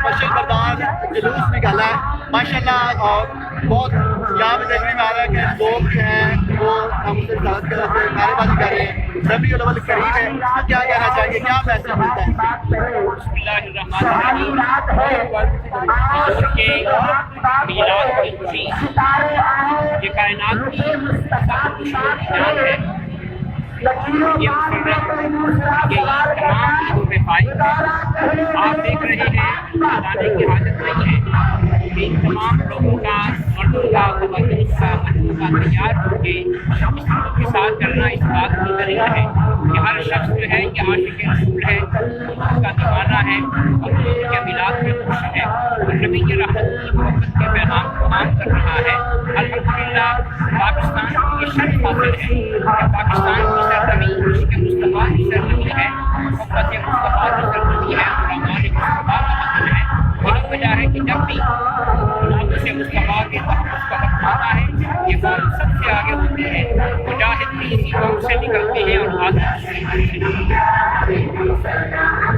مشرق بردار جلوس نکالا ہے ماشاءاللہ، اور بہت یہاں پہ دیکھنے میں آ رہا ہے کہ لوگ جو ہیں وہ ہم سے زیادہ سے نعرے بازی کر رہے ہیں. ربیع الاول قریب ہے، تو کیا کہنا چاہیں گے، کیا میسج ملتا ہے؟ بسم اللہ الرحمن الرحیم. حضور کے میلاد کی خوشی یہ کائنات کی سب شان ہے. یہ مسرت یہ تمام شعور میں فائد ہے. آپ دیکھ رہے ہیں بتانے کی حاجت نہیں ہے کہ ان تمام لوگوں کا، مردوں کا، خواتین کا، بچوں کا تیار ہو کے کے ساتھ کرنا اس بات کی دلیل ہے کہ ہر شخص جو ہے یہ عاشق رسول ہے، اس کا دیوانہ ہے اور حضور کے میلاد میں خوش ہے اور نبی کی رحمت کی محبت کے پیغام کو عام کر رہا ہے. الحمدللہ پاکستان کو یہ شرف حاصل ہے کہ پاکستان کی سرزمین عشق مصطفیٰ کی سرزمین ہے، محبت مصطفیٰ کی سرزمین ہے، غلامان مصطفیٰ کا وطن ہے. یہی وجہ ہے کہ جب بھی عشق مصطفیٰ کے تحفظ کا وقت آتا ہے یہ قوم سب سے آگے ہوتی ہے. مجاہد بھی اسی قوم سے نکلتے ہیں اور آگے